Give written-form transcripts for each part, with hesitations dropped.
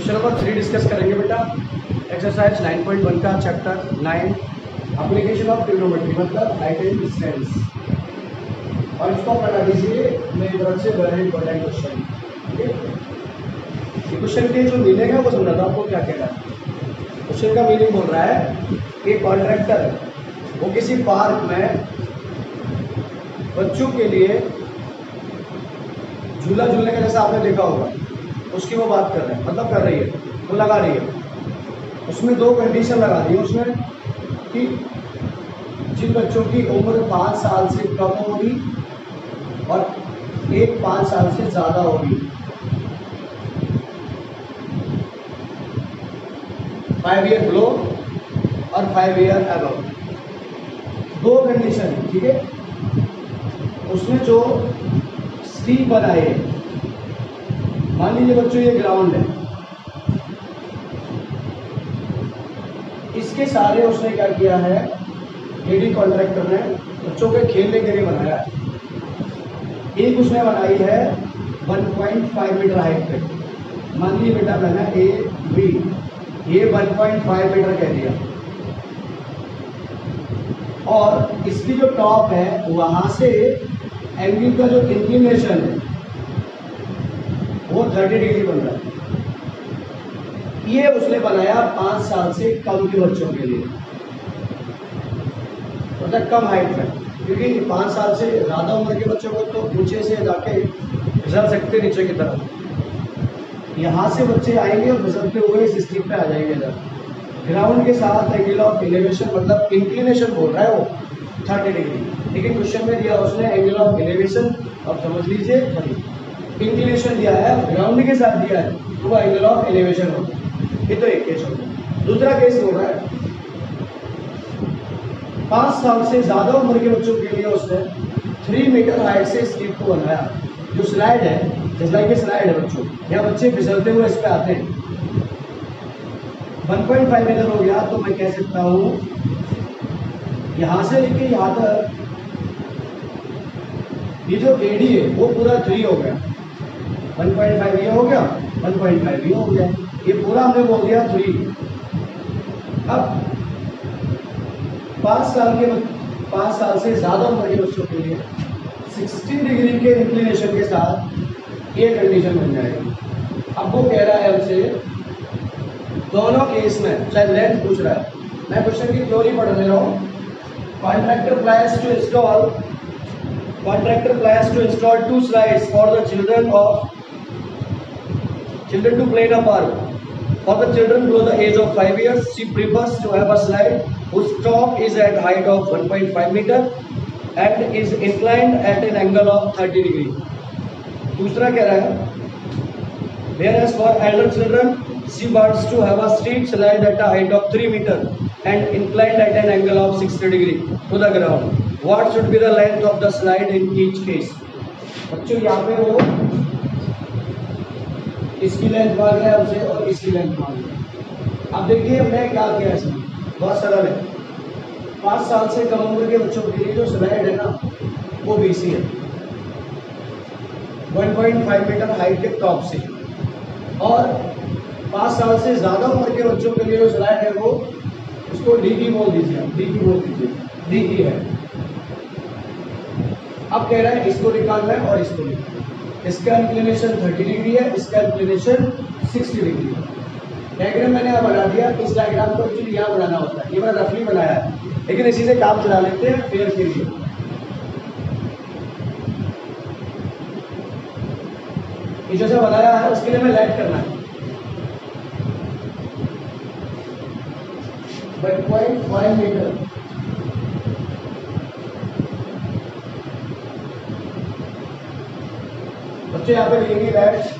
Question number 3 discuss करेंगे बेटा। Exercise 9.1 का चैप्टर 9 एप्लीकेशन ऑफ ट्रिग्नोमेट्री मतलब हाइट एंड डिस्टेंस, और इसको पढ़ा लीजिए मेरी तरफ से वेरी इंपॉर्टेंट क्वेश्चन। ठीक है, ये क्वेश्चन के जो मीनिंग है वो समझाता हूँ आपको क्या कह रहा है। क्वेश्चन का मीनिंग बोल रहा है कि कॉन्ट्रैक्टर वो किसी पार्क में बच्चों के लिए झूला झूलने का जैसा आपने देखा होगा, उसकी वो बात कर रहे हैं, मतलब कर रही है, वो लगा रही है। उसमें दो कंडीशन लगा दी है उसमें कि जिन बच्चों की उम्र 5 साल से कम होगी और एक 5 साल से ज़्यादा होगी, 5 ईयर बिलो और 5 ईयर अबव, दो कंडीशन है। ठीक है, उसमें जो स्टीप बनाए, मान लीजिए बच्चों ये ग्राउंड है, इसके सारे उसने क्या किया है, लेडी कॉन्ट्रैक्टर ने बच्चों के खेलने के लिए बनाया है। एक उसने बनाई है 1.5 मीटर हाइट पे, मान लीजिए बेटा मैंने ए बी, ये 1.5 मीटर कह दिया, और इसकी जो टॉप है वहां से एंगल का जो इंक्लिनेशन है वो 30 डिग्री बन रहा है। ये उसने बनाया 5 साल से कम के बच्चों के लिए, मतलब कम हाइट में, क्योंकि 5 साल से ज़्यादा उम्र के बच्चों को तो ऊंचे से जाके फिसल सकते नीचे की तरफ, यहाँ से बच्चे आएंगे और फिसलते हुए इस स्टीप पे आ जाएंगे इधर। ग्राउंड के साथ एंगल ऑफ एलिवेशन मतलब इंक्लिनेशन बोल रहा है वो 30 डिग्री, लेकिन क्वेश्चन में दिया उसने एंगल ऑफ एलिवेशन, अब समझ लीजिए इंक्लिनेशन दिया है, ग्राउंड के साथ दिया है तो वो एंगल ऑफ एलिवेशन होगा। ये तो एक केस हो गया। दूसरा केस हो रहा है 5 साल से ज्यादा उम्र के बच्चों के लिए उसने 3 मीटर हाइट से स्टीप को बनाया। जो स्लाइड है, जैसे लाइक स्लाइड है बच्चों, यहाँ बच्चे फिसलते हुए इस पे आते हैं, 1.5 मीटर हो गया, तो मैं कह सकता हूँ यहाँ से लेके यहाँ तक ये जो एडी है वो पूरा 3 हो गया, 1.5 ये हो गया, 1.5 ये हो गया, ये पूरा हमने बोल दिया 3। अब 5 साल से ज़्यादा उम्र के बच्चों के लिए 60 डिग्री के इंक्लिनेशन के साथ ये कंडीशन बन जाएगी। अब वो कह रहा है हमसे दोनों केस में, चाहे लेंथ पूछ रहा है, मैं क्वेश्चन की थ्योरी पढ़ ले रहा हूँ। Contractor plans to install 2 slides for the children to play in a park. For the children below the age of 5 years, she prefers to have a slide whose top is at height of 1.5 meter and is inclined at an angle of 30 degree. दूसरा कह रहा है, whereas for elder children, she wants to have a street slide at a height of 3 meter and inclined at an angle of 60 degree to the ground. What should be the length of the slide in each case? बच्चों यहाँ पे वो इसकी length मांग रहा है हमसे और इसकी लेंथ मांग रहा है। अब देखिए हमने क्या किया इसमें, बहुत सरल है। 5 साल से कम उम्र के बच्चों के लिए जो स्लाइड है ना वो BC है, 1.5 मीटर हाइट के टॉप से, और 5 साल से ज़्यादा उम्र के बच्चों के लिए जो स्लाइड है वो उसको DE बोल दीजिए, DE बोल दीजिए, DE है। अब कह रहा है इसको निकालना है और इसको निकालना है। इसका इंक्लिनेशन 30 डिग्री है, इसका इंक्लिनेशन 60 डिग्री है। डायग्राम मैंने यहाँ बना दिया, इस डायग्राम को एक्चुअली यहाँ बनाना होता है, ये मैंने रफली बनाया है, लेकिन इसी से काम चला लेते हैं फेयर के लिए। ये जैसा बनाया है उसके लिए मैं लाइट करना है 1.5 मीटर। बच्चे यहाँ पे लिखेंगे that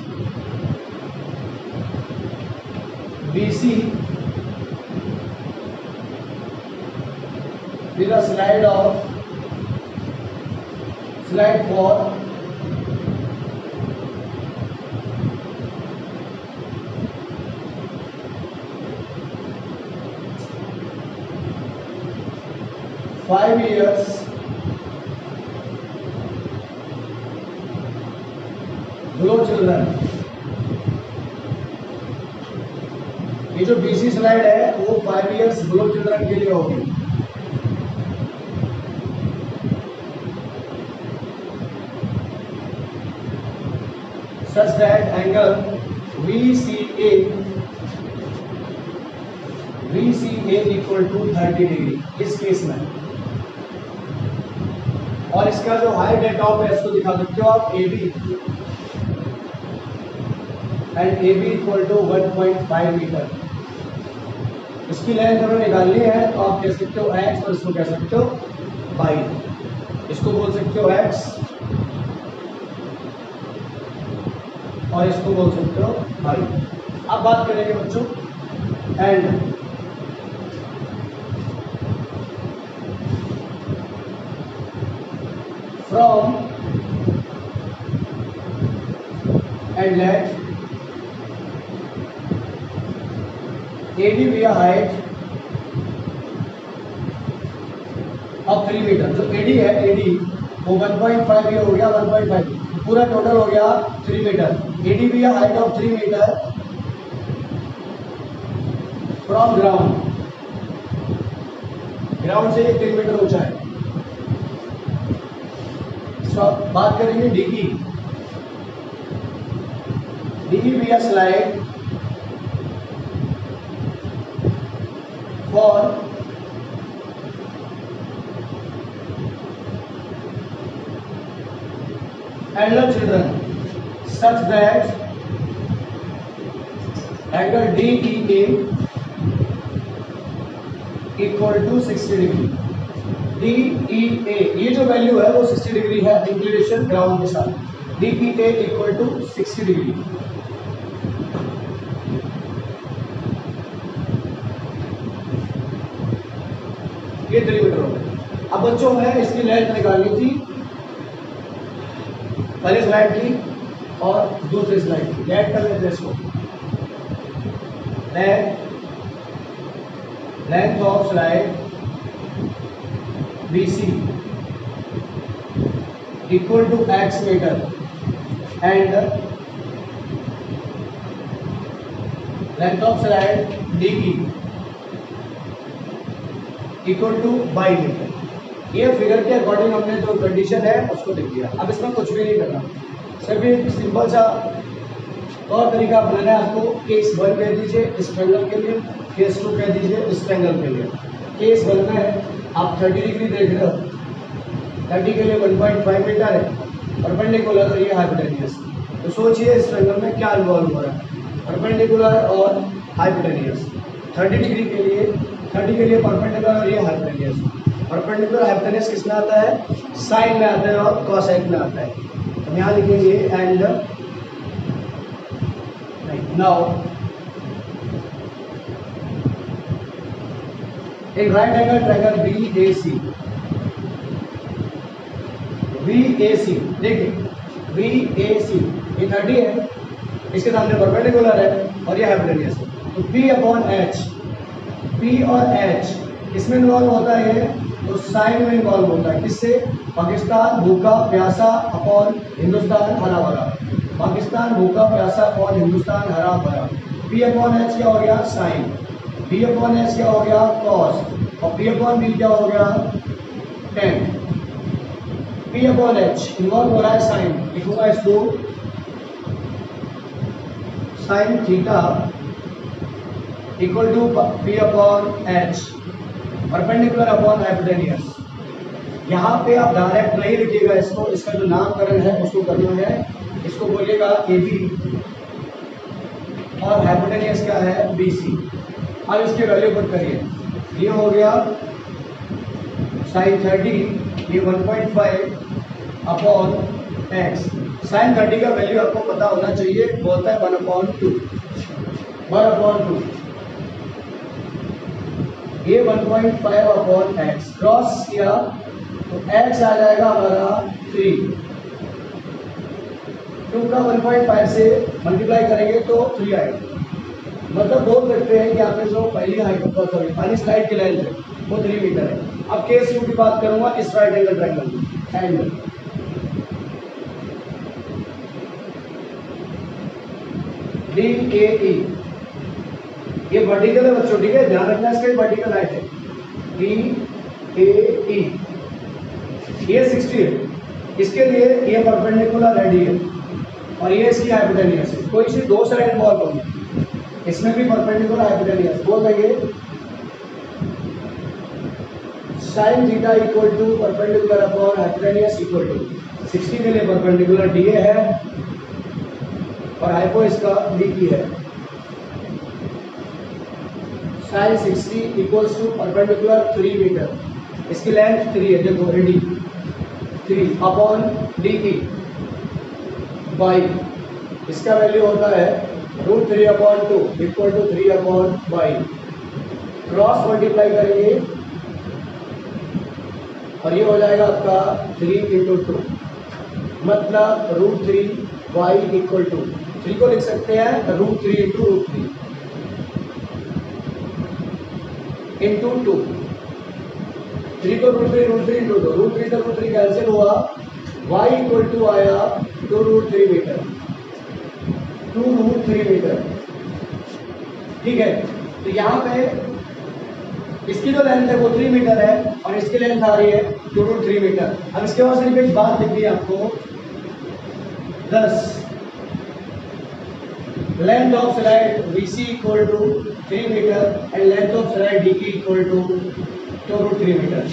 BC with a slide for 5 years below children ये जो BC स्लाइड है वो 5 इयर्स बिलो चिल्ड्रन के लिए होगी। Such that angle VCA equal to 30 degree इस केस में। और इसका जो हाइट है टॉप है इसको दिखा सकते हो आप AB and AB equal to 1.5 metre. इसकी लेंथ हमें निकालनी है तो आप कह सकते हो x और इसको कह सकते हो y। इसको बोल सकते हो x और इसको बोल सकते हो y। अब बात करेंगे बच्चों and from and let AD via height of 3 metre. जो AD है AD वो 1.5 ये हो गया 1.5 पूरा टोटल हो गया 3 metre. AD via height of 3 metre from ground से 3 मीटर ऊंचा है। तो बात करेंगे DE via slide for elder children such that angle DEA equal to 60 degree. DEA ये जो वैल्यू है वो 60 डिग्री है इंक्लिनेशन ग्राउंड के साथ। DEA equal to 60 degree. ये 3 मीटर हो गया। अब बच्चों में इसकी लेंथ निकालनी थी पहले स्लाइड की और दूसरी स्लाइड की। ऐड कर लेते हैं इसको। Length of slide BC equal to x metre and length of slide DE equal to y metre. ये फिगर के अकॉर्डिंग हमने जो कंडीशन है उसको लिख दिया। अब इसमें कुछ भी नहीं करना, सिर्फ एक सिंपल सा और तरीका अपनाना है आपको। केस 1 कह दीजिए इस ट्रायंगल के लिए, केस 2 कह दीजिए इस ट्रायंगल के लिए। केस 1 में आप 30 डिग्री देख रहे हो, 30 के लिए 1.5 मीटर है परपेंडिकुलर और ये हाइपोटेन्यूस। तो सोचिए इस ट्रायंगल में क्या इन्वॉल्व हो रहा है, परपेंडिकुलर और हाइपोटेन्यूस। 30 डिग्री के लिए 30 के लिए परपेंडिकुलर और ये हाइपोटेन्यूस। परपेंडिकुलर हाइपोटेन्यूस किस में आता है, साइन में आता है और कोसाइन में आता है। हम यहाँ लिखेंगे एंड नाउ एक राइट एंगल ट्रायंगल VAC देखिए VAC ये 30 है, इसके सामने परपेंडिकुलर है और ये हाइपोटेन्यूस है। तो P और H इसमें इन्वॉल्व होता है तो साइन में इन्वॉल्व होता है। किससे, पाकिस्तान भूखा प्यासा अपॉन हिंदुस्तान हरा भरा। पाकिस्तान भूखा प्यासा अपॉन हिंदुस्तान हरा भरा। P अपॉन H क्या हो गया, साइन। B अपॉन H क्या हो गया, कॉस। और P अपॉन B क्या हो गया, tan. P upon H involve हो रहा है साइन, लिखूंगा इसको sine theta equal to P upon H perpendicular upon hypotenuse. यहाँ पे आप डायरेक्ट नहीं लिखिएगा इसको, इसका जो नामकरण है उसको करना है। इसको बोलिएगा AB और हाइपोटेन्यूस क्या है BC। अब इसकी वैल्यू पुट करिए, ये हो गया साइन 30 ये 1.5 अपॉन x। साइन 30 का वैल्यू आपको पता होना चाहिए, बोलता है 1/2 ये 1.5 अपॉन x क्रॉस किया तो x आ जाएगा हमारा 3। 2 का 1.5 से मल्टीप्लाई करेंगे तो 3 आएगा। मतलब बोल सकते हैं कि आपने जो पहली पहली स्लाइड की लेंथ है वो 3 मीटर है। अब केस 2 की बात करूंगा इस right angle triangle angle DAE ये वर्टिकल है बच्चों, ठीक है, ध्यान रखना इसका वर्टिकल हाइट है डी ए ई, ये 60 है, इसके लिए ये परपेंडिकुलर है डी है और ये इसकी हाइपोटेन्यूज है, कोई सी दो साइड इन्वॉल्व होंगे, इसमें भी परपेंडिकुलर हाइपोटेन्यूज बोल देंगे sine theta equal to perpendicular upon hypotenuse equal to 60 के लिए परपेंडिकुलर डी ए है और हाइपो इसका डी की है, sine 60 equals to perpendicular 3 metre, इसकी लेंथ 3 है, देखो D 3 upon D E by, इसका वैल्यू होता है √3/2 इक्वल टू 3/बाई, क्रॉस मल्टीप्लाई करेंगे और ये हो जाएगा आपका 3 × 2 मतलब √3y इक्वल टू 3 को लिख सकते हैं √3 × √3 इंटू 2, 3 को √3 इंटू 2, √3 से √3 कैंसिल हुआ, y इक्वल टू आया 2√3 मीटर, 2√3 मीटर, ठीक है। तो यहाँ पे इसकी जो लेंथ है वो 3 मीटर है और इसकी लेंथ आ रही है 2√3 मीटर। अब इसके बाद सिर्फ एक बात लिख दी आपको, 10 length of slide VC equal to 3 metre and length of slide DE equal to 2√3 metre.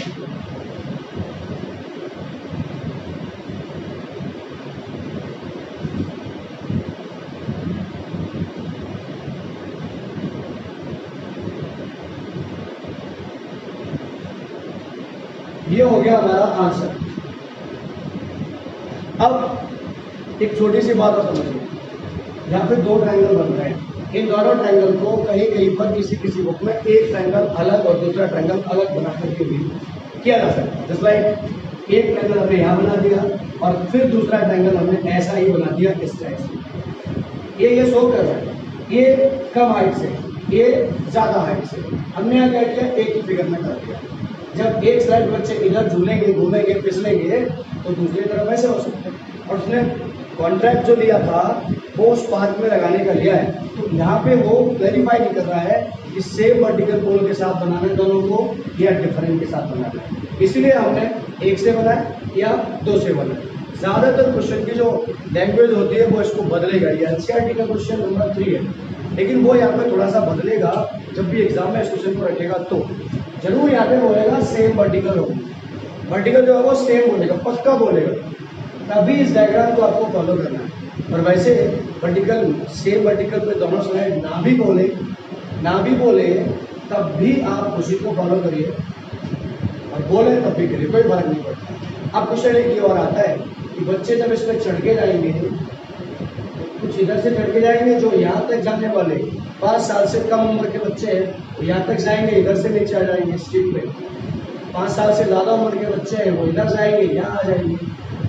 ये हो गया हमारा आंसर। अब एक छोटी सी बात और समझिए, यहाँ पे दो ट्रायंगल बन रहे हैं, इन दोनों ट्रायंगल को कहीं कहीं पर किसी बुक में एक ट्रायंगल अलग और दूसरा ट्रायंगल अलग बना करके भी किया जा सकता है। जस्ट लाइक एक ट्रायंगल हमने यहाँ बना दिया और फिर दूसरा ट्रायंगल हमने ऐसा ही बना दिया इस टाइप से। ये शो कर रहा है, ये कम हाइट से, ये ज़्यादा हाइट से, हमने यहाँ क्या किया, एक ही फिगर में कर दिया। जब एक साइड बच्चे इधर झूलेंगे, घूमेंगे, फिसलेंगे तो दूसरी तरफ ऐसे हो सकते हैं। और उसने कॉन्ट्रैक्ट जो लिया था वो उस पार्क में लगाने का लिया है, तो यहाँ पे वो वेरीफाई नहीं कर रहा है कि सेम वर्टिकल पोल के साथ बनाना है दोनों को या डिफरेंट के साथ बनाना है, इसलिए हमने एक से बनाया या दो से बनाया। ज़्यादातर क्वेश्चन की जो लैंग्वेज होती है वो इसको बदलेगा, ये एनसीईआरटी का क्वेश्चन नंबर 3 है, लेकिन वो यहाँ पे थोड़ा सा बदलेगा। जब भी एग्जाम में इस क्वेश्चन को रखेगा तो जरूर यहाँ पे बोलेगा सेम वर्टिकल हो, वर्टिकल जो है वो सेम बोलेगा, पक्का बोलेगा, तभी इस डायग्राम को आपको फॉलो करना है। और वैसे वर्टिकल सेम वर्टिकल पे दोनों साइड ना भी बोले तब भी आप उसी को फॉलो करिए और बोले तब भी करिए, कोई फर्क नहीं पड़ता। अब क्वेश्चन एक ये और आता है कि बच्चे जब इसमें चढ़ के जाएंगे, कुछ इधर से चढ़ के जाएंगे, जो यहाँ तक जाने वाले 5 साल से कम उम्र के बच्चे हैं वो यहाँ तक जाएंगे, इधर से नीचे आ जाएंगे स्ट्रीट पे। 5 साल से ज़्यादा उम्र के बच्चे हैं वो इधर जाएंगे, यहाँ आ जाएंगे।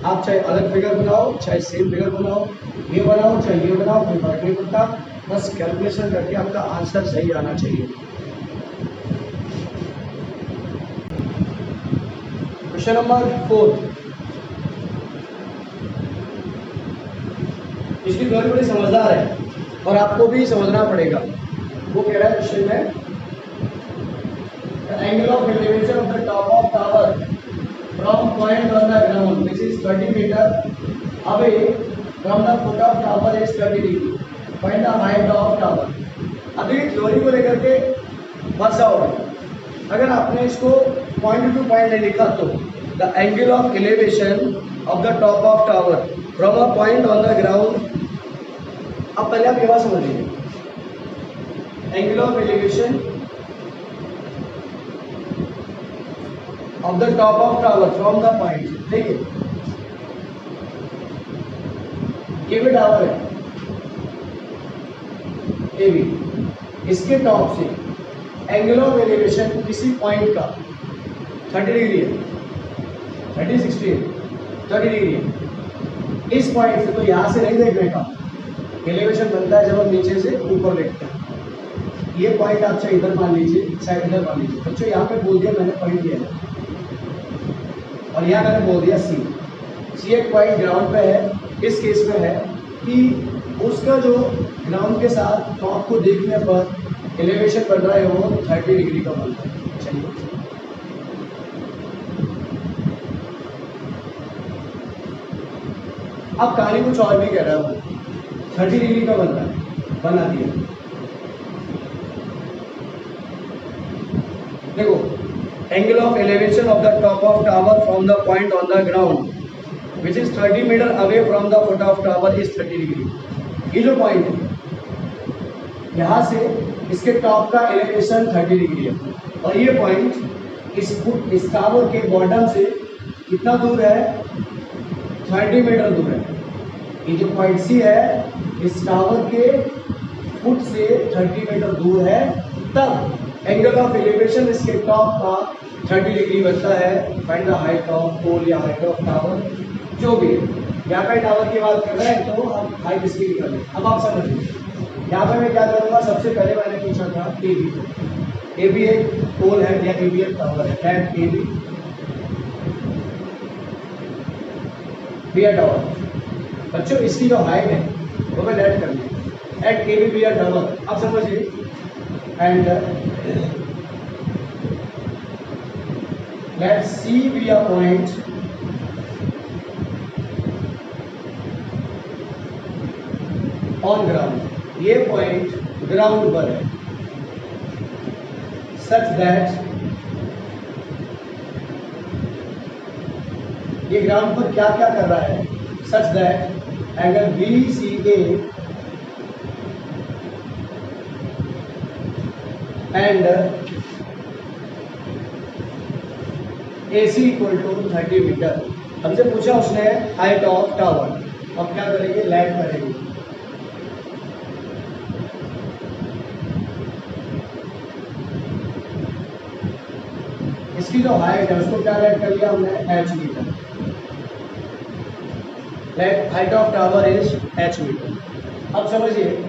आप चाहे अलग फिगर बनाओ, चाहे सेम फिगर बनाओ, ये बनाओ चाहे ये बनाओ, कोई फर्क नहीं पड़ता, बस कैलकुलेशन करके आपका आंसर सही आना चाहिए। क्वेश्चन नंबर 4, इसकी थोड़ी बड़ी समझदार है और आपको भी समझना पड़ेगा। वो कह रहा है क्वेश्चन में, the angle of elevation of the top of tower from point on the ground which is 20 metre away from the foot of tower is 30 degree, find the height of tower. अभी theory को लेकर के बचाओ, अगर आपने इसको point two point नहीं लिखा तो the angle of elevation of the top of tower from a point on the ground. अब पहले आप ये बात समझ लीजिए, angle of elevation of the top of tower from the point, देखिए ये भी टावर है ए बी, इसके टॉप से एंगल ऑफ एलिवेशन किसी पॉइंट का 30 डिग्री है, 30 60 30 डिग्री है इस पॉइंट से। तो यहाँ से नहीं देखने का, एलिवेशन बनता है जब हम नीचे से ऊपर देखते हैं। ये पॉइंट आप चाहे इधर मान लीजिए, चाहे इधर मान लीजिए। बच्चों यहाँ पे बोल दिया मैंने पॉइंट दिया है और यहाँ मैंने बोल दिया सी एक पॉइंट ग्राउंड पे है। इस केस में है कि उसका जो ग्राउंड के साथ टॉप को देखने पर एलिवेशन बन रहा है वो 30 डिग्री का बन रहा है। चलिए अब कहानी कुछ और भी कह रहा है वो 30 डिग्री का बन रहा है, बना दिया। देखो angle of elevation of the top of tower from the point on the ground which is 30 metre away from the foot of tower is 30 degree. ये जो पॉइंट है यहाँ से इसके टॉप का एलिवेशन 30 डिग्री है और ये पॉइंट इस टावर के बॉटम से कितना दूर है, 30 मीटर दूर है। ये जो पॉइंट सी है इस टावर के फुट से 30 मीटर दूर है, तब एंगल ऑफ एलिवेशन इसके टॉप का 30 डिग्री बनता है। फाइंड द हाइट ऑफ पोल या हाइट ऑफ टावर, जो भी यहाँ का टावर की बात कर रहे हैं तो हम हाइट इसकी निकालें। अब आप समझिए यहाँ पे मैं क्या करूँगा, सबसे पहले मैंने पूछा था ए बी एक पोल है या ए बी एक टावर है, एट ए बी टावर। बच्चों इसकी जो हाइट है वो मैं लेट कर लिया एट ए बी टावर। अब समझिए and let C be a point on ground. ये पॉइंट ग्राउंड पर है सच दैट ये ग्राउंड पर क्या क्या कर रहा है, such that angle B C A and A C equal to 30 metre. हमसे पूछा उसने हाइट ऑफ टावर, अब क्या करेंगे, लैट करेंगे। इसकी जो हाइट है उसको क्या लेट कर लिया हमने, H metre. Height of tower is H metre. अब समझिए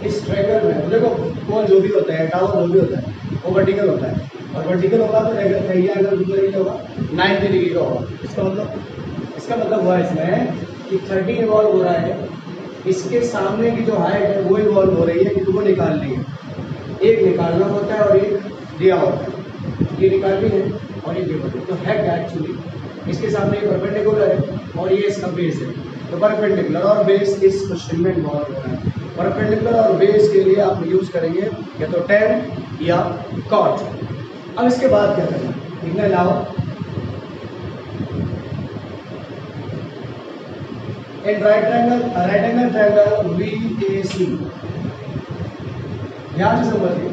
इस ट्रायंगल में देखो कोण जो भी होता है, टावर जो भी होता है वो वर्टिकल होता है और वर्टिकल होगा तो एरिया एंगल कितना होगा, 90 डिग्री का होगा। इसका मतलब हुआ इसमें कि 30 इन्वॉल्व हो रहा है, इसके सामने की जो हाइट है वो इन्वॉल्व हो रही है, कि वो निकालनी है। एक निकालना होता है और एक दिया होता है, ये निकालनी है और ये गिवन है। तो हेड एक्चुअली इसके सामने ये परपेंडिकुलर है और ये इसका बेस है, तो परपेंडिकुलर और बेस इस क्वेश्चन में इन्वॉल्व हो रहा है। परपेंडिकुलर और बेस के लिए आप यूज करेंगे या तो tan या cot। अब इसके बाद क्या करना, लिखना लाओ इन राइट एंगल ट्रायंगल VAC। ध्यान से समझिए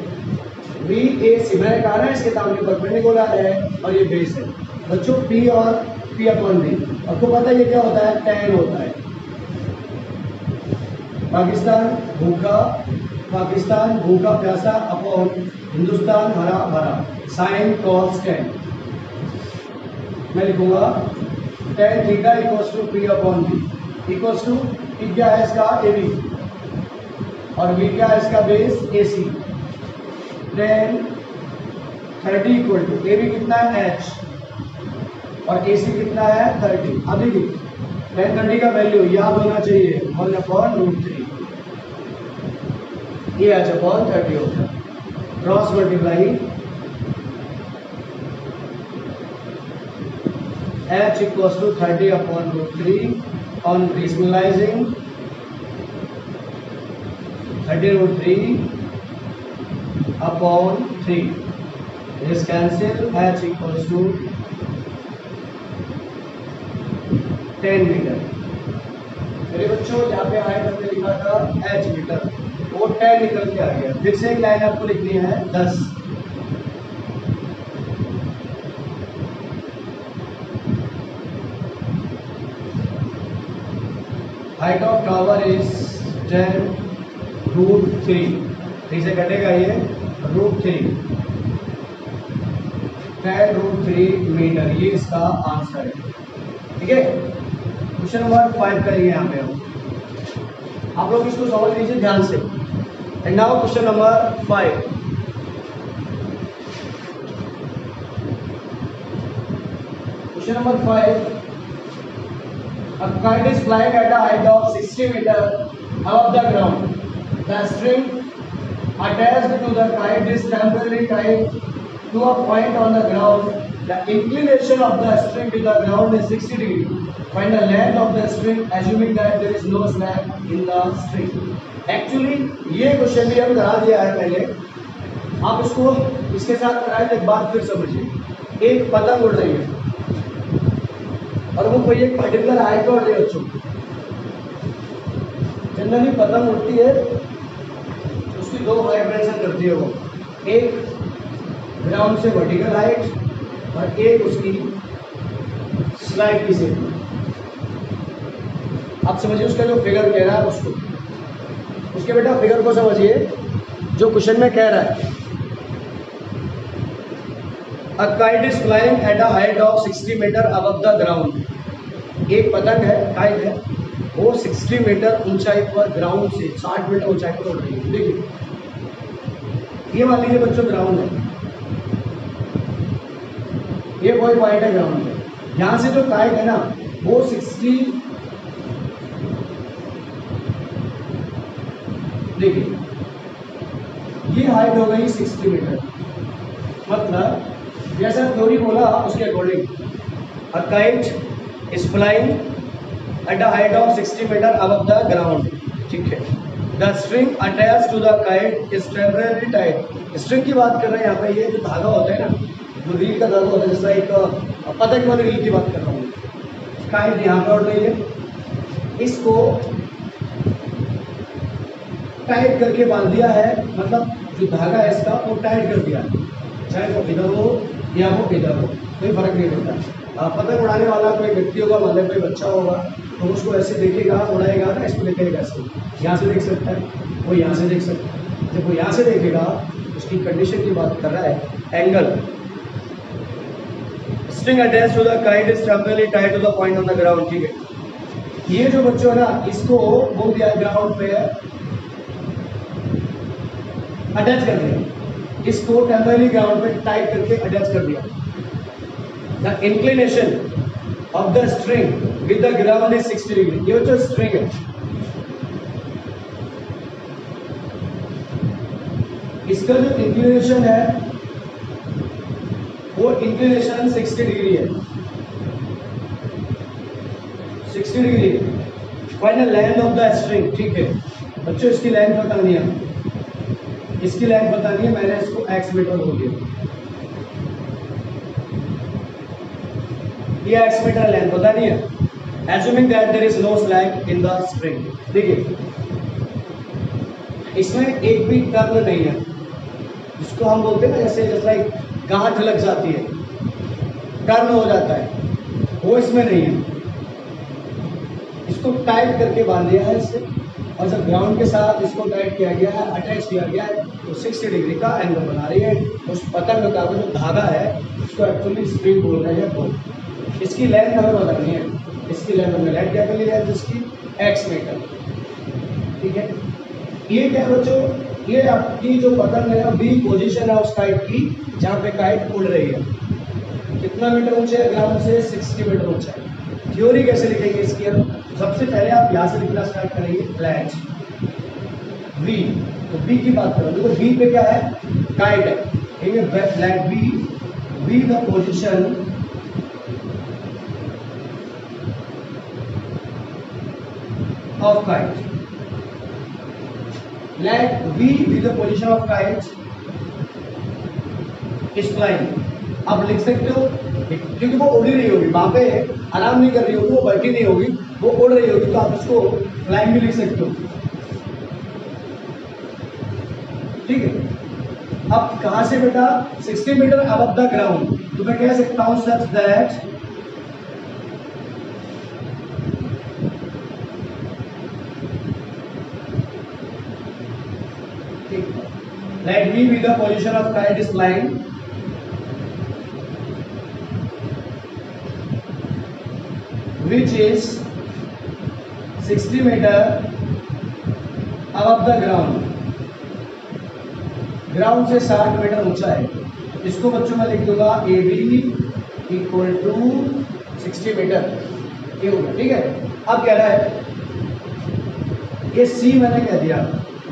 VAC मैंने कहा ना इसके सामने परपेंडिकुलर है और ये बेस है। बच्चों P और P अपॉन V आपको पता है ये क्या होता है, tan होता है। पाकिस्तान भूखा प्यासा अपॉन हिंदुस्तान हरा भरा, साइन कॉस tan। मैं लिखूंगा tan theta equals to P upon V equals to P क्या है इसका AB और V क्या है इसका base AC। tan 30 equal to AB कितना है H और AC कितना है 30। अभी भी tan 30 का वैल्यू याद होना चाहिए 1/√3, ये H/30 होता है। Cross multiply H equals to 30/√3 on rationalising 30√3 upon 3 is cancel, H equals to 10 metre. मेरे बच्चों यहाँ पे हाइट हमने लिखा था H मीटर, वो 10 निकल के आ गया। फिर से एक लाइन आपको लिखनी है 10। हाइट ऑफ टावर इज 10√3, 3 से कटेगा ये √3, 10√3 मीटर, ये इसका आंसर है। ठीक है, क्वेश्चन नंबर 5 करेंगे यहाँ पे हम। आप लोग इसको समझ लीजिए ध्यान से। And now question number 5। Question number 5, a kite is flying at a height of 60 meter above the ground. The string attached to the kite is temporarily tied to a point on the ground. The inclination of the string to the ground is 60 degree. Find the length of the string assuming that there is no slack in the string. Actually ये question भी हम करा दिया है पहले, आप इसको इसके साथ कराए एक बात फिर समझिए। एक पतंग उड़ रही है और वो कोई एक पर्टिकुलर हाइट पर उड़ रही है बच्चों। जनरली पतंग उड़ती है, उसकी दो वाइब्रेशन करती है वो, एक ग्राउंड से वर्टिकल हाइट और एक उसकी स्लाइड की से। आप समझिए उसका जो फिगर कह रहा है उसको, उसके बेटा फिगर को समझिए जो क्वेश्चन में कह रहा है। A kite is flying at a height of 60 metre above the ground। एक पतंग है, काइट है, वो 60 मीटर ऊंचाई पर ग्राउंड से 60 मीटर ऊंचाई पर उड़ रही है। देखिए ये मान लीजिए बच्चों ग्राउंड है, ये कोई पॉइंट है ग्राउंड पे, यहाँ से जो काइट है ना वो 60, देखिए ये हाइट हो गई 60 मीटर। मतलब जैसा थ्योरी बोला उसके according a kite is flying at a height of 60 metre above the ground. ठीक है, the string attach to the kite is temporary tight. String की बात कर रहे हैं यहाँ पे, ये जो धागा होता है ना, जो रील का धागा होता है, जैसा एक पतंग वाली रील की बात कर रहा हूँ। काइट यहाँ पर उड़ रही है, इसको टाइट करके बांध दिया है, मतलब जो धागा है इसका वो टाइट कर दिया है, चाहे वो इधर हो या वो इधर हो, कोई फर्क नहीं पड़ता। पतंग उड़ाने वाला कोई व्यक्ति होगा, मतलब कोई बच्चा होगा, तो उसको ऐसे देखेगा, उड़ाएगा ना, इसको देखेगा ऐसे, यहाँ से देख सकता है, वो यहाँ से देख सकता है। जब वो यहाँ से देखेगा, उसकी कंडीशन की बात कर रहा है, angle. String attach to the kite is temporarily tied to the point on the ground. ठीक है, ये जो बच्चों है ना, इसको बोल दिया ग्राउंड पे अटैच कर दिया, इसको टेम्परेरी ग्राउंड पे टाइट करके अटैच कर दिया। The inclination of the string with the ground is 60 degree. ये जो स्ट्रिंग है, इसका जो इंक्लिनेशन है वो इंक्लिनेशन 60 डिग्री है, 60 degree. Find the length of the string. ठीक है बच्चों, इसकी लेंथ बतानी है, इसकी लेंथ बतानी है, मैंने इसको x मीटर बोल दिया, ये x मीटर लेंथ बतानी है। Assuming that there is no slack in the string. देखिए इसमें एक भी कर्व नहीं है, जिसको हम बोलते हैं ना, जैसे लाइक गांठ लग जाती है, कर्व हो जाता है, वो इसमें नहीं है। इसको टाइट करके बांध दिया है इससे, और जब ग्राउंड के साथ इसको टाइट किया गया है, अटैच किया गया है, तो 60 डिग्री का एंगल बना रही है। उस पतंग का जो धागा है उसको एक्चुअली स्ट्रिंग बोल रहे हैं बोल। इसकी लेंथ हमें बतानी है, इसकी लेंथ हमें लेंथ क्या कर ली है, जिसकी x मीटर। ठीक है, ये क्या बच्चों, ये आपकी जो पतंग है ना, बी पोजीशन है उस काइट की जहाँ पे काइट उड़ रही है। कितना मीटर ऊंचे है ग्राउंड से, 60 मीटर ऊंचा है। थ्योरी कैसे लिखेंगे इसकी हम, सबसे पहले आप यहाँ से लिखना स्टार्ट करेंगे, फ्लैट v। तो v की बात करो, देखो v पे क्या है, काइट है, flat v the position of kite. let v be the position of kite is flying। आप लिख सकते हो, क्योंकि वो उड़ रही होगी, वहां पे आराम नहीं कर रही होगी, वो बैठी नहीं होगी, वो उड़ रही होगी, तो आप इसको फ्लाइंग भी लिख सकते हो। ठीक है, अब कहां से बेटा, 60 मीटर अबव द ग्राउंड, तो मैं कह सकता हूं such that let v be the position of kite is flying, which is 60 meter above the ground। Ground से 60 मीटर ऊंचा है। इसको बच्चों में लिख दूंगा A B equal to 60 metre, ये होगा। ठीक है, अब कह रहा है ये सी मैंने कह दिया,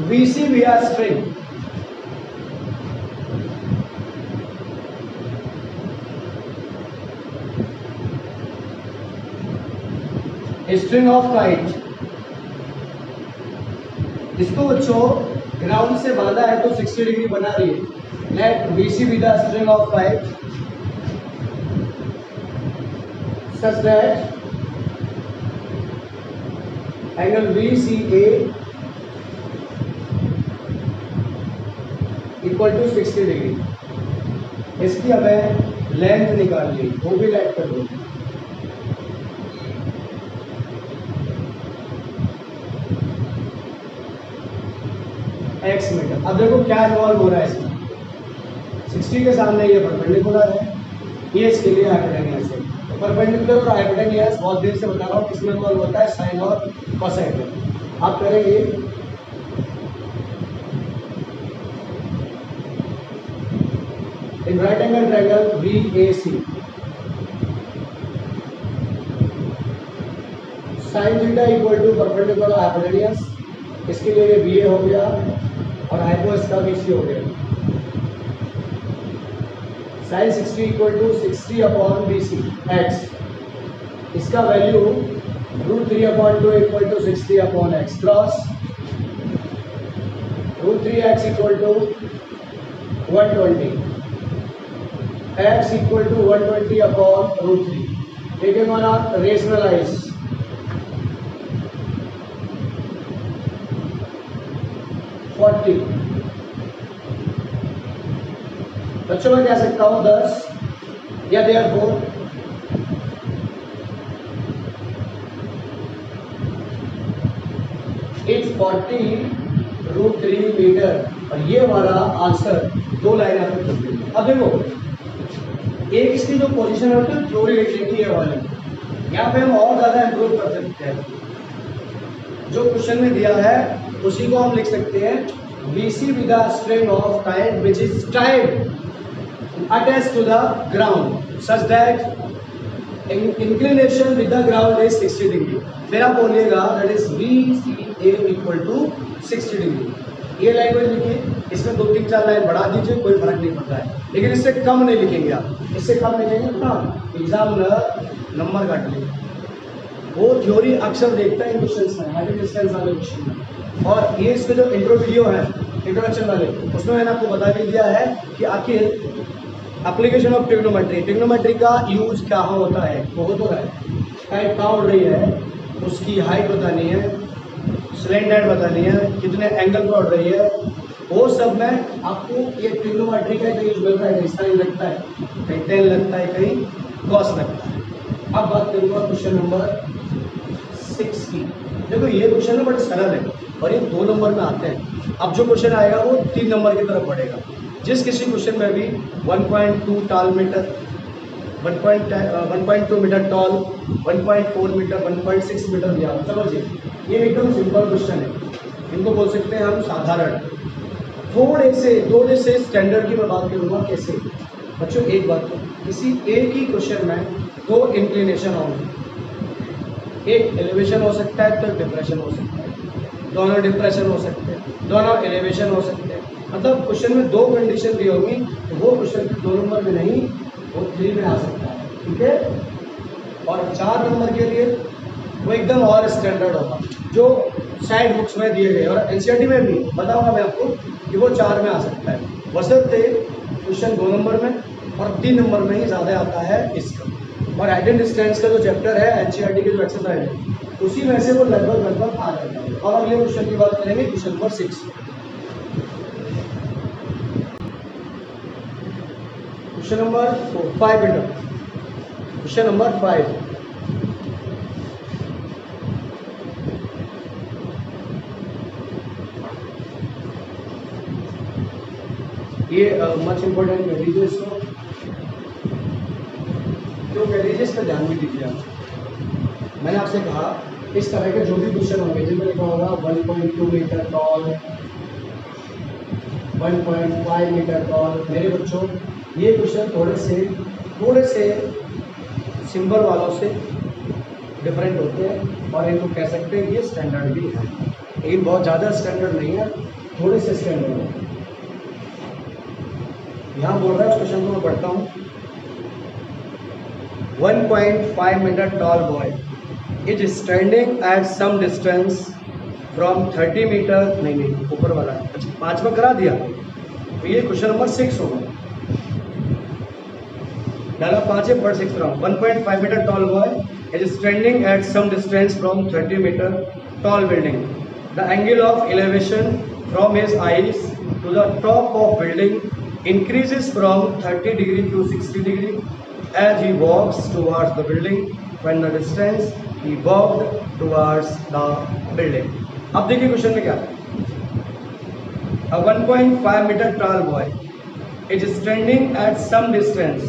V C we are string. String of kite, इसको बच्चों ग्राउंड से बांधा है तो 60 डिग्री बना रही है। Let BC be the string of kite such that angle VCA equal to 60 degree. इसकी हमें लेंथ निकालनी, वो भी लेट कर दो। x metre. अब देखो क्या इन्वॉल्व हो रहा है इसमें, 60 के सामने ये परपेंडिकुलर है, ये इसके लिए हाइपोटेनियस है। परपेंडिकुलर और हाइपोटेनियस बहुत देर से बता रहा हूँ किसमें इन्वॉल्व होता है, साइन और कोसाइन में। आप करेंगे in right angle triangle VAC sine theta equal to perpendicular hypotenuse, इसके लिए ये BA हो गया और हाइपो इसका BC हो गया। Sine 60 equal to 60 upon BC x, इसका value √3/2 equal to 60 upon x cross √3x equal to 120, x equal to 120 upon √3। ठीक है माना रेशनलाइज, बच्चों मैं कह सकता हूं 10 या देयरफॉर इट्स 40√3 मीटर। और ये हमारा आंसर 2 लाइन आपको कर देंगे। अब देखो एक इसकी जो पोजीशन है तो थ्योरी लिखी है वाली, यहाँ पे हम और ज्यादा इंप्रूव कर सकते हैं। जो क्वेश्चन में दिया है उसी को हम लिख सकते हैं BC with a string of kite which is tied attached to the ground such that inclination with the ground is 60 degree। फिर आप बोलिएगा that is VCA equal to 60 degree। ये लैंग्वेज लिखिए, इसमें 2-3-4 लाइन बढ़ा दीजिए, कोई फर्क नहीं पड़ता है, लेकिन इससे कम नहीं लिखेंगे आप। इससे कम लिखेंगे ना एग्जाम नंबर काट लेंगे। वो थ्योरी अक्सर देखता है इन क्वेश्चंस में, हाइट डिस्टेंस वाले क्वेश्चन में। और ये इसमें जो इंट्रो वीडियो है इंट्रोडक्शन वाले, उसमें मैंने आपको बता भी दिया है कि आखिर एप्लीकेशन ऑफ ट्रिग्नोमेट्री का यूज क्या होता है। वो तो है काइट कहाँ उड़ रही है, उसकी हाइट बतानी है, स्लैंट हाइट बतानी है, कितने एंगल पर उड़ रही है, वो सब में आपको ये ट्रिग्नोमेट्री का यूज मिलता है। कहीं साइन लगता है, कहीं टेन लगता है, कहीं कॉस लगता है। अब बात करूँगा क्वेश्चन नंबर 6 की। देखो ये क्वेश्चन है बड़ा सरल है और ये 2 नंबर में आते हैं। अब जो क्वेश्चन आएगा वो 3 नंबर की तरफ बढ़ेगा। जिस किसी क्वेश्चन में भी 1.2 tall metre, 1.2 metre tall, 1.4 metre, 1.6 metre दिया, समझिए ये एकदम सिंपल क्वेश्चन है। इनको बोल सकते हैं हम साधारण। थोड़े से स्टैंडर्ड की मैं बात करूँगा कैसे। बच्चों एक बात, किसी एक ही क्वेश्चन में 2 इंक्लिनेशन होंगे, एक एलिवेशन हो सकता है तो डिप्रेशन हो सकता है, दोनों डिप्रेशन हो सकते हैं, दोनों एलिवेशन हो सकते हैं। मतलब क्वेश्चन में 2 कंडीशन दी होगी तो वो क्वेश्चन 2 नंबर में नहीं, वो 3 में आ सकता है। ठीक है, और 4 नंबर के लिए वो एकदम और स्टैंडर्ड होगा जो साइड बुक्स में दिए गए, और एनसीईआरटी में भी बताऊंगा मैं आपको कि वो 4 में आ सकता है। बशर्ते क्वेश्चन 2 नंबर में और 3 नंबर में ही ज़्यादा आता है इसका। और हाइट एंड डिस्टेंस का जो चैप्टर है एनसीईआरटी के जो एक्सरसाइज है उसी में से वो लगभग आ जाता है। और अगले क्वेश्चन की बात करेंगे, क्वेश्चन नंबर 6। क्वेश्चन नंबर 5 बेटा, क्वेश्चन नंबर 5। ये मच इम्पोर्टेंट कर लीजिए इसको, जो कह लीजिए इस पर ध्यान भी दीजिए आप। मैंने आपसे कहा इस तरह के जो भी क्वेश्चन होंगे जिनमें लिखा होगा 1.2 मीटर टॉल, 1.5 मीटर टॉल, मेरे बच्चों ये क्वेश्चन थोड़े से सिंबल वालों से डिफरेंट होते हैं और इनको कह सकते हैं ये स्टैंडर्ड भी है, लेकिन बहुत ज़्यादा स्टैंडर्ड नहीं है, थोड़े से स्टैंडर्ड है। यहाँ बोल रहा है उस क्वेश्चन को मैं पढ़ता हूँ। 1.5 metre tall boy is standing at some distance from 30 metre, नहीं ऊपर वाला है, अच्छा 5वां करा दिया, तो ये क्वेश्चन नंबर 6 होगा। डाला 5 है, पर 6 round. 1.5 metre tall boy is standing at some distance from 30 metre tall building. The angle of elevation from his eyes to the top of building increases from 30 degree to 60 degree as he walks towards the building. Find the distance he walked towards the building. अब देखिए question में क्या है। A 1.5 meter tall boy is standing at some distance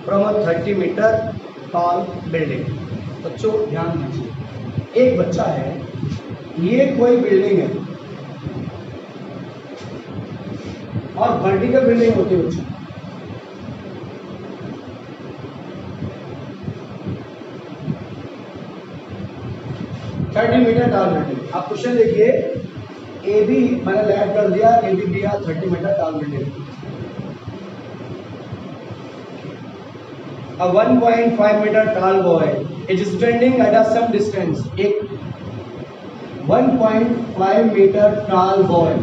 from a 30 meter tall building. बच्चों ध्यान दीजिए, एक बच्चा है, ये कोई बिल्डिंग है और वर्टिकल बिल्डिंग होती है बच्चों। Thirty metre tall building. आप क्वेश्चन देखिए, ए बी मैंने लैब कर दिया, ए बी दिया 30 metre tall building. 1.5 metre tall boy is standing at a some distance. एक 1.5 मीटर टॉल बॉय,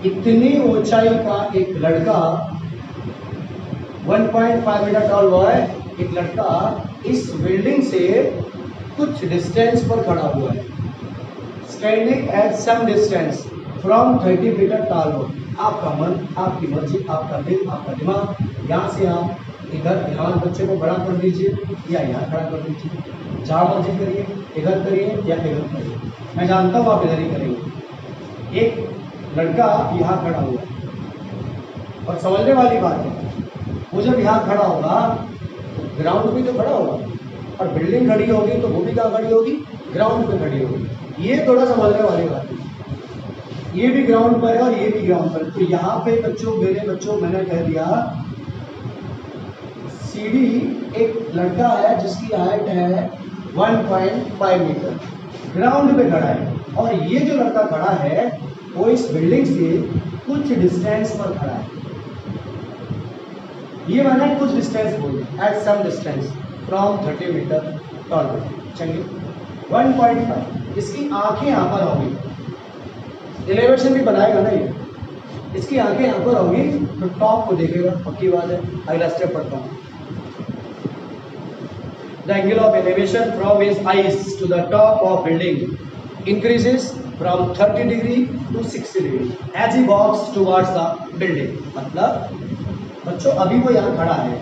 इतनी ऊंचाई का एक लड़का, 1.5 मीटर टॉल बॉय, एक लड़का इस बिल्डिंग से कुछ डिस्टेंस पर खड़ा हुआ है। Standing at some distance from 30 metre tall boy. आपका मन, आपकी मर्जी, आपका दिल, आपका दिमाग, यहाँ से आप इधर यहाँ बच्चे को बड़ा कर दीजिए या यहाँ खड़ा कर दीजिए, जहाँ मर्जी करिए, इधर करिए या इधर करिए। मैं जानता हूँ आप इधर ही करेंगे। एक लड़का यहाँ खड़ा हुआ है और समझने वाली बात है, वो जब यहाँ खड़ा होगा तो ग्राउंड भी तो खड़ा होगा, और बिल्डिंग खड़ी होगी तो वो भी कहाँ खड़ी होगी, ग्राउंड पे खड़ी होगी। ये थोड़ा समझने वाली बात है। ये भी ग्राउंड पर है और ये भी ग्राउंड पर। तो यहाँ पे बच्चों, मेरे बच्चों, मैंने कह दिया सीढ़ी, एक लड़का है जिसकी हाइट है 1.5 मीटर, ग्राउंड पे खड़ा है, और ये जो लड़का खड़ा है वो इस बिल्डिंग से कुछ डिस्टेंस पर खड़ा है। ये मैंने कुछ डिस्टेंस बोल दिया, at some distance from 30 metre tall building. चलिए 1.5, इसकी आंखें यहाँ पर होगी, एलिवेशन भी बनाएगा ना ये, इसकी आंखें यहाँ पर होगी तो टॉप को देखेगा, पक्की बात है। अगला स्टेप पढ़ता हूँ। The angle of elevation from his eyes to the top of building increases from 30 degree to 60 degree as he walks towards the building। मतलब बच्चों अभी वो यहाँ खड़ा है,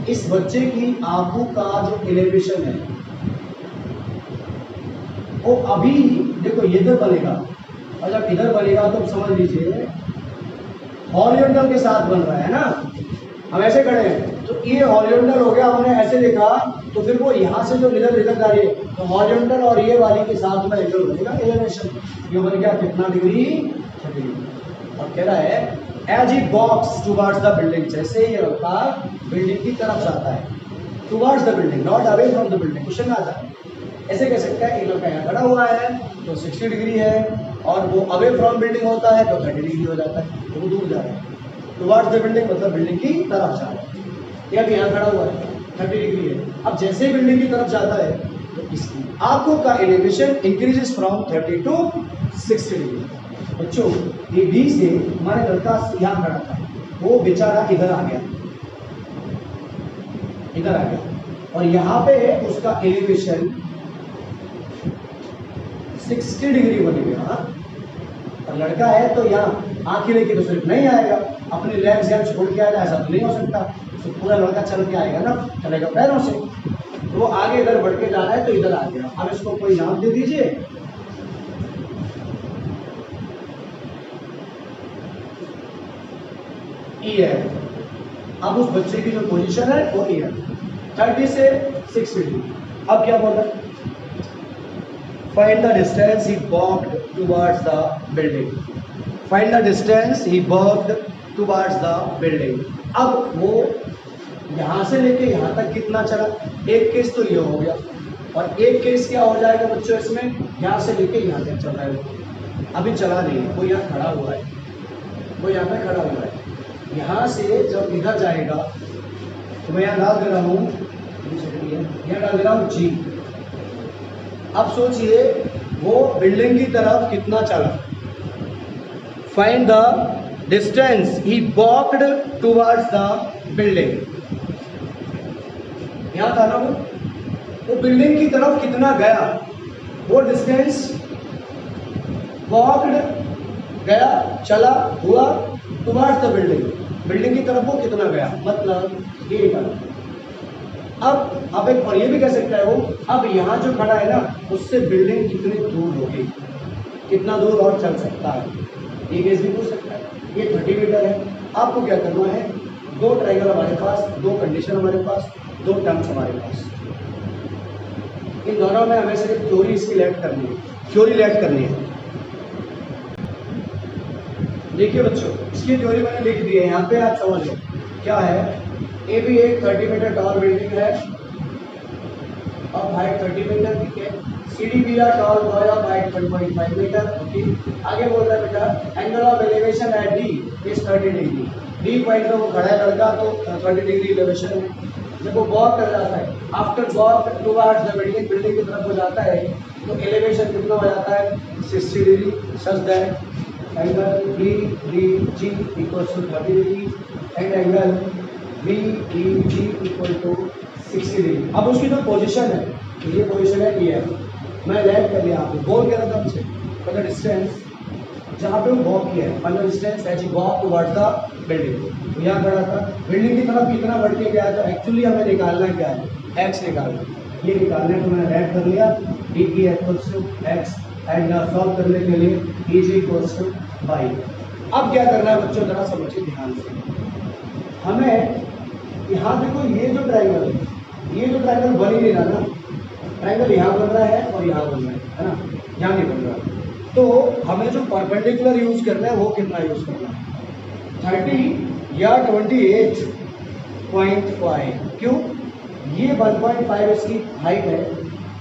इस बच्चे की आंखों का जो एलिवेशन है वो अभी देखो ये इधर बनेगा, और जब इधर बनेगा तो समझ लीजिए हॉरिजॉन्टल के साथ बन रहा है ना। हम ऐसे खड़े हैं तो ये हॉरिजॉन्टल हो गया, हमने ऐसे देखा तो फिर वो यहाँ से जो इधर जा रही है तो हॉरिजॉन्टल और ये वाली के साथ में एंगल बनेगा एलिवेशन। ये बन गया कितना डिग्री, 30 डिग्री। और कह रहा है as he walks towards the building, जैसे ये लड़का बिल्डिंग की तरफ जाता है, towards the building, not away from the building. Question में आता है ऐसे कह सकता है, एक लड़का यहाँ खड़ा हुआ है तो 60 डिग्री है, और वो अवे फ्रॉम बिल्डिंग होता है तो 30 डिग्री हो जाता है, तो वो दूर जा रहा है। टुवर्ड्स द बिल्डिंग मतलब बिल्डिंग की तरफ जा रहा है। ये अभी यहाँ खड़ा हुआ है, 30 डिग्री है। अब जैसे ही बिल्डिंग की तरफ जाता है तो इसकी आंखों का elevation increases from 30 to 60 degree. बच्चों ये बी से हमारे लड़का यहाँ खड़ा था, वो बेचारा इधर आ गया, इधर आ गया, और यहाँ पे उसका एलिवेशन 60 डिग्री बन गया। और लड़का है तो यहाँ आंखें लेके तो सिर्फ नहीं आएगा, अपने लेग्स यहाँ छोड़ के आएगा, ऐसा तो नहीं हो सकता। तो पूरा लड़का चल के आएगा ना, चलेगा पैरों से, तो वो आगे इधर बढ़ के जा रहा है तो इधर आ गया। अब इसको कोई नाम दे दीजिए, ई है। अब उस बच्चे की जो पोजीशन है वो ई है, 30 से 60 डिग्री। अब क्या बोल रहा है, find the distance he walked towards the building. Find the distance he walked towards the building. अब वो यहाँ से लेके यहाँ तक कितना चला, एक केस तो ये हो गया, और एक केस क्या हो जाएगा बच्चों इसमें, यहाँ से लेके यहाँ तक चल रहा है, अभी चला नहीं है, वो यहाँ खड़ा हुआ है, वो यहाँ पे खड़ा हुआ है। यहाँ से जब इधर जाएगा तो मैं यहाँ डाल दे रहा हूँ, यहाँ डाल दे रहा हूँ जी। अब सोचिए वो बिल्डिंग की तरफ कितना चला। Find the distance he walked towards the building. यहाँ था ना वो बिल्डिंग की तरफ कितना गया, वो डिस्टेंस वॉक्ड गया, चला, हुआ, टुवर्ड्स द बिल्डिंग, बिल्डिंग की तरफ वो कितना गया, मतलब ये निकाला। अब एक और ये भी कह सकता है वो, अब यहाँ जो खड़ा है ना उससे बिल्डिंग कितनी दूर होगी, कितना दूर और चल सकता है, ये केस भी पूछ सकता है। ये 30 मीटर है। आपको क्या करना है, दो ट्रायंगल हमारे पास, दो कंडीशन हमारे पास, दो टर्म्स हमारे पास, इन दोनों में हमें सिर्फ थ्योरी इसकी लेट करनी है, थ्योरी लेट करनी है। देखिए बच्चों, इसकी थ्योरी मैंने लिख दी है यहाँ पे, आप समझ लो क्या है। ए भी एक 30 मीटर टॉल बिल्डिंग है, अब हाइट 30 मीटर, ठीक है। C D B R tall boy of height 1.5 metre, okay. आगे बोल रहा है बेटा angle of elevation at D is 30 degree. D point पे वो खड़ा है लड़का तो 30 डिग्री एलिवेशन है। जब वो वॉक कर जाता है, after walk towards the building, building की तरफ हो जाता है तो एलिवेशन कितना हो जाता है, 60 degree. Such that angle B D G equals to 30 degree and angle B D G equal to 60 degree. अब उसकी जो पोजीशन है, ये पोजीशन है, ये है, मैं लैंड कर लिया। आपको बोल क्या था हमसे, फॉर द डिस्टेंस जहाँ पे वो वॉक किया है, for the distance as he walk towards the building, तो यहाँ खड़ा था, बिल्डिंग की तरफ कितना बढ़ के गया, तो एक्चुअली हमें निकालना क्या है, एक्स निकालना, ये निकालना है। तो मैंने लैंड कर लिया, डी की equals to X and solve करने के लिए E G equals to Y. अब क्या करना है बच्चों, जरा समझिए ध्यान से। हमें यहाँ देखो ये जो ट्रायंगल है, ये जो ट्रायंगल बन ही नहीं रहा ना, ट्रायंगल यहाँ बन रहा है और यहाँ बन रहा है ना, यहाँ नहीं बन रहा। तो हमें जो परपेंडिकुलर यूज करना है वो कितना यूज करना है, 30 या 28.5। क्यों, ये 1.5 इसकी हाइट है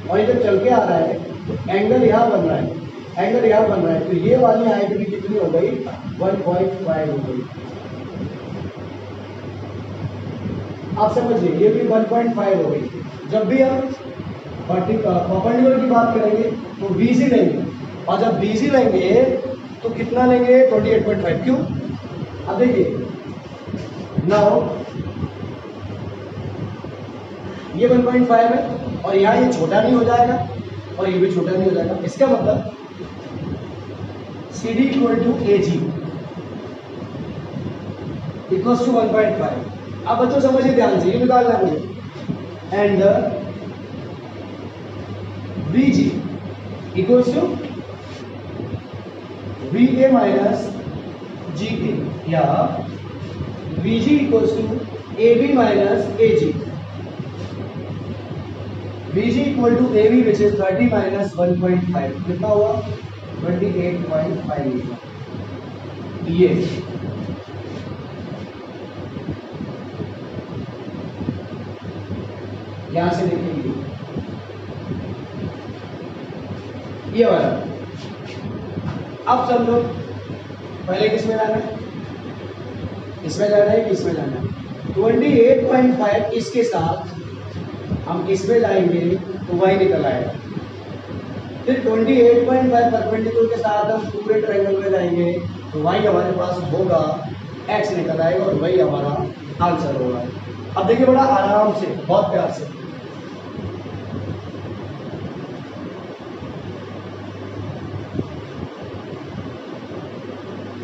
और ये जब चल के आ रहा है तो एंगल यहाँ बन रहा है, एंगल यहाँ बन रहा है, तो ये वाली हाइट भी कितनी हो गई, 1.5 हो गई। आप समझिए ये भी 1.5 हो गई। जब भी हम परपेंडिकुलर की बात करेंगे तो BC लेंगे, और जब BC लेंगे तो कितना लेंगे, 28.5। क्यों, अब देखिए नाउ ये 1.5 है और यहाँ ये छोटा नहीं हो जाएगा और ये भी छोटा नहीं हो जाएगा। इसका मतलब CD equal to AG equals to 1.5। अब बच्चों समझिए ध्यान से, ये निकालना है मुझे, and BG equals to VA minus GA, या VG equals to AB minus AG। VG equal to AB which is 30 minus 1.5, कितना हुआ, 28.5। ये यहां से देखेंगे ये वाला। अब समझो पहले किसमें जाना है, इसमें जाना है कि इसमें जाना है। 28.5 इसके साथ हम इसमें जाएंगे तो y निकल आएगा। फिर 28.5 परपेंडिकुलर के साथ हम पूरे ट्रायंगल में जाएंगे तो y हमारे पास होगा, x निकल आएगा और वही हमारा आंसर होगा। अब देखिए बड़ा आराम से, बहुत प्यार से,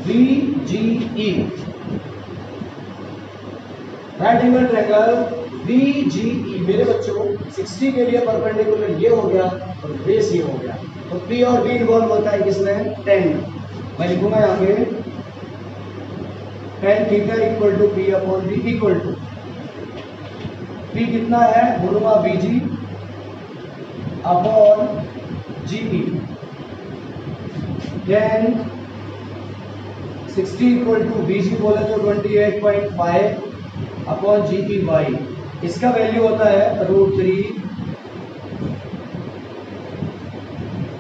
VGE right angle triangle VGE। मेरे बच्चों 60 के लिए परपेंडिकुलर ये हो गया और बेस ये हो गया, तो P और B इन्वॉल्व होता है किसमें, 10। मैं लिखूंगा यहाँ पे tan theta equal to P upon B equal to P कितना है, बोलूंगा VG upon GE। Then 60 equal to BG बोले तो 28.5 अपॉन GEY। इसका वैल्यू होता है √3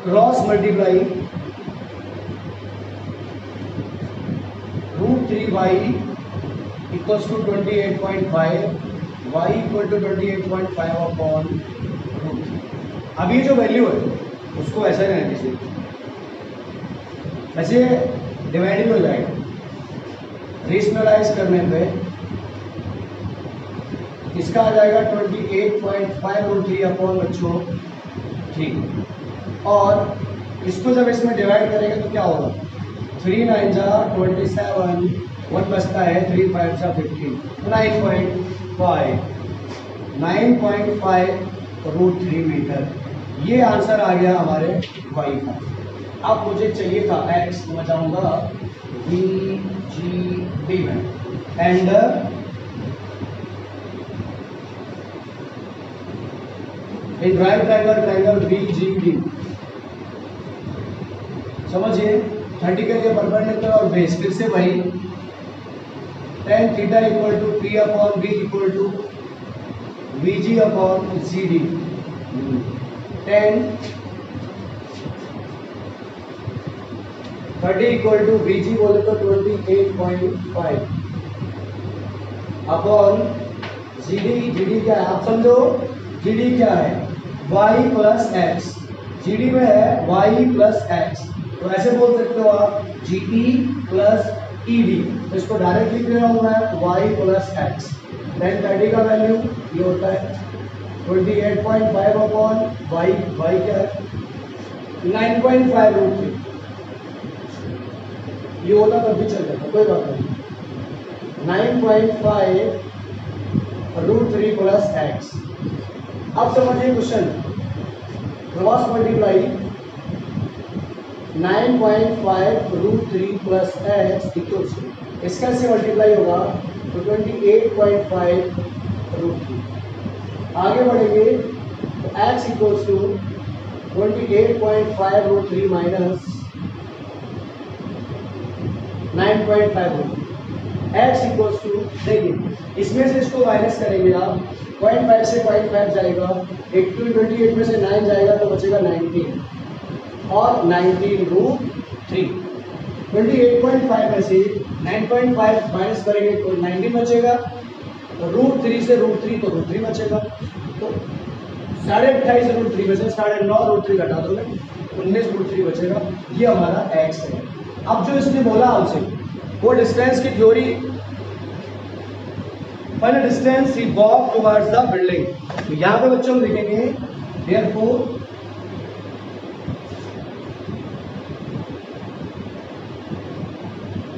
cross multiply √3y equals to 28.5 y equal to 28.5 upon root. अब ये जो वैल्यू है उसको ऐसा रहने दीजिए, ऐसे डिवाइडिंग हो जाएगा, रेशनलाइज करने पे इसका आ जाएगा 28.5 रूट 3 अपॉन बच्चों 3, और इसको जब इसमें डिवाइड करेंगे तो क्या होगा, 3 9 जा 27, 1 बचता है, 3 5 जा 15, 9.5 रूट 3 मीटर। ये आंसर आ गया हमारे y का। अब मुझे चाहिए था x, तो मैं जाऊंगा बी जी डी में, and in right triangle B G D, समझिए 30 के लिए परपेंडिकुलर और बेस, फिर से वही tan theta equal to P upon B equal to V G upon C D, tan 30 equal to V G बोले तो 28.5 अपॉन जी डी क्या है आप समझो, जी डी क्या है y प्लस एक्स, जी डी में है y प्लस एक्स, तो ऐसे बोल सकते हो आप G T plus E D, तो इसको डायरेक्ट लिख रहा हूँ मैं y प्लस एक्स। टेन 30 का वैल्यू ये होता है 28.5 अपॉन y क्या है 9.5 रूट 3, ये होता तब भी चल जाता, कोई बात नहीं, 9.5 रूट 3 प्लस एक्स। अब समझिए question, cross multiply 9.5 root 3 plus X equals to, इसका से मल्टीप्लाई होगा तो 28.5 रूट 3। आगे बढ़ेंगे तो x equals to 28.5 root 3 minus 9.5 root 3, x equals to, देखिए इसमें से इसको माइनस करेंगे आप, 0.5 से 0.5 जाएगा, 28 में से 9 जाएगा तो बचेगा 19, और 19 रूट 3, 28.5 में से 9.5 माइनस करेंगे तो 19 बचेगा, तो रूट 3 से रूट 3 तो रूट 3 बचेगा, तो 28.5 रूट 3 में से 9.5 रूट 3 घटा दोगे 19 रूट 3 बचेगा। ये हमारा x है। अब जो इसने बोला हमसे वो डिस्टेंस की theory, find the distance he walk towards the building, तो यहाँ पे बच्चों हम लिखेंगे therefore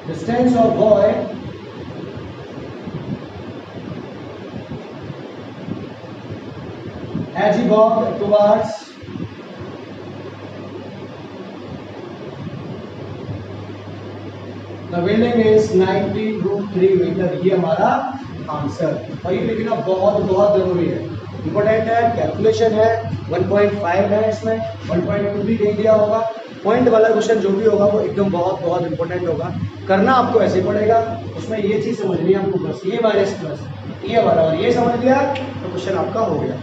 distance of boy as he walked towards the building is 90 root 3 metre. ये हमारा आंसर, और ये लिखना बहुत बहुत जरूरी है, इंपॉर्टेंट है, कैलकुलेशन है, 1.5 है, इसमें 1.2 भी दे दिया होगा, पॉइंट वाला क्वेश्चन जो भी होगा वो एकदम बहुत बहुत इंपॉर्टेंट होगा, करना आपको ऐसे पड़ेगा। उसमें ये चीज समझनी है आपको, बस ये माइनस प्लस ये वाला और ये समझ लिया तो क्वेश्चन आपका हो गया।